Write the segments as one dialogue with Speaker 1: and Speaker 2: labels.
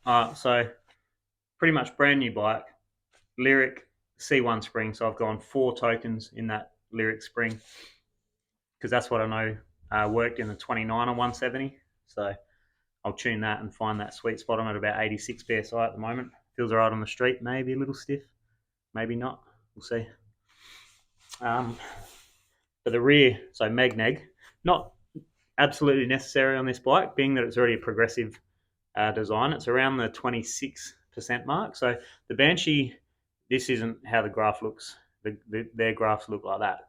Speaker 1: So pretty much brand new bike, Lyric C1 spring. So I've gone 4 tokens in that Lyric spring because that's what I know worked in the 29 or 170. So I'll tune that and find that sweet spot. I'm at about 86 psi at the moment. Feels alright on the street, maybe a little stiff, maybe not. We'll see. Um, for the rear, so MEGNEG, not absolutely necessary on this bike, being that it's already a progressive design. It's around the 26% mark. So the Banshee, this isn't how the graph looks. Their graphs look like that.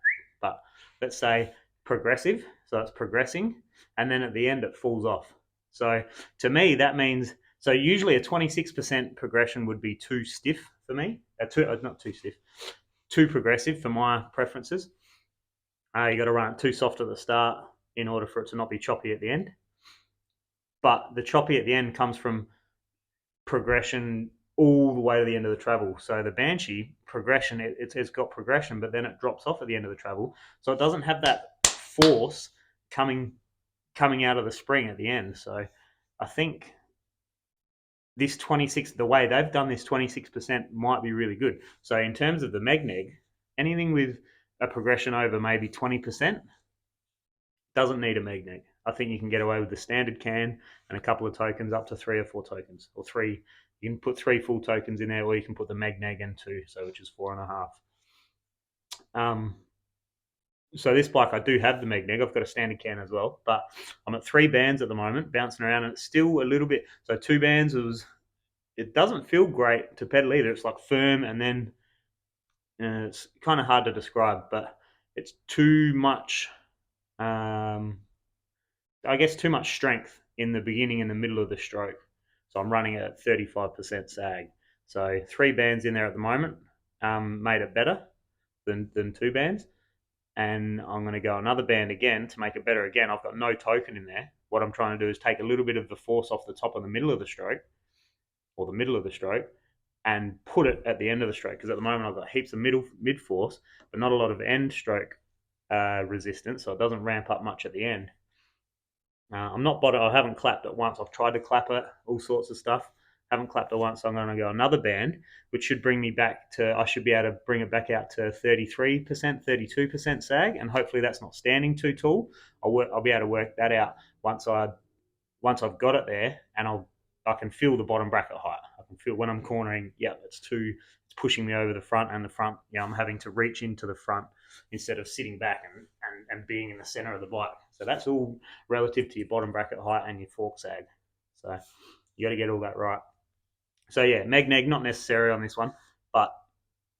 Speaker 1: But let's say progressive, so it's progressing, and then at the end it falls off. So to me, that means so usually a 26% progression would be too stiff for me. Not too stiff, too progressive for my preferences. You got to run it too soft at the start in order for it to not be choppy at the end. But the choppy at the end comes from progression all the way to the end of the travel. So the Banshee progression, it's got progression, but then it drops off at the end of the travel. So it doesn't have that force coming out of the spring at the end. So I think this 26, the way they've done this 26% might be really good. So in terms of the MEGNEG, anything with a progression over maybe 20% doesn't need a MEGNEG. I think you can get away with the standard can and a couple of tokens up to 3 or 4 tokens, or three. You can put 3 full tokens in there, or you can put the MEGNEG and 2, so which is 4.5. So this bike, I do have the MEGNEG. I've got a standard can as well, but I'm at 3 bands at the moment, bouncing around, and it's still a little bit. So 2 bands it doesn't feel great to pedal either. It's like firm, and then it's kind of hard to describe, but it's too much. I guess too much strength in the beginning and the middle of the stroke. So I'm running at 35% sag. So 3 bands in there at the moment made it better than 2 bands. And I'm going to go another band again to make it better again. I've got no token in there. What I'm trying to do is take a little bit of the force off the top of the middle of the stroke, or the middle of the stroke, and put it at the end of the stroke. Because at the moment I've got heaps of mid force, but not a lot of end stroke resistance. So it doesn't ramp up much at the end. I'm not I haven't clapped it once. I've tried to clap it, all sorts of stuff. Haven't clapped it once. So I'm going to go another band, which should bring me back to. I should be able to bring it back out to 33%, 32% sag, and hopefully that's not standing too tall. I'll be able to work that out once I've got it there, and I can feel the bottom bracket height. I can feel when I'm cornering. Yeah, it's pushing me over the front, and the front. Yeah, I'm having to reach into the front instead of sitting back and being in the center of the bike. So that's all relative to your bottom bracket height and your fork sag. So you got to get all that right. So yeah, MEGNEG not necessary on this one, but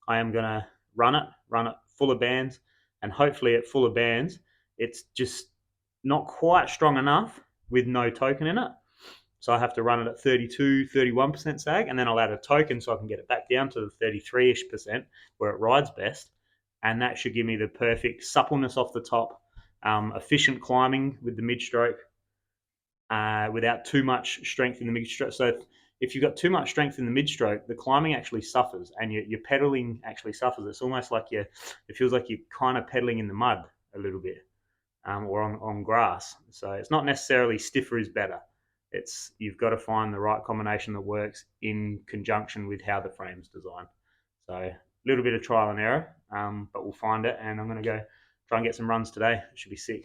Speaker 1: I am gonna run it full of bands, and hopefully at full of bands, it's just not quite strong enough with no token in it. So I have to run it at 32, 31% sag, and then I'll add a token so I can get it back down to the 33-ish percent where it rides best. And that should give me the perfect suppleness off the top, efficient climbing with the mid-stroke, without too much strength in the mid-stroke. So if you've got too much strength in the mid-stroke, the climbing actually suffers, and your pedaling actually suffers. It's almost like it feels like you're kind of pedaling in the mud a little bit, or on grass. So it's not necessarily stiffer is better. You've got to find the right combination that works in conjunction with how the frame's designed. So a little bit of trial and error, but we'll find it. And I'm going to go try and get some runs today. It should be sick.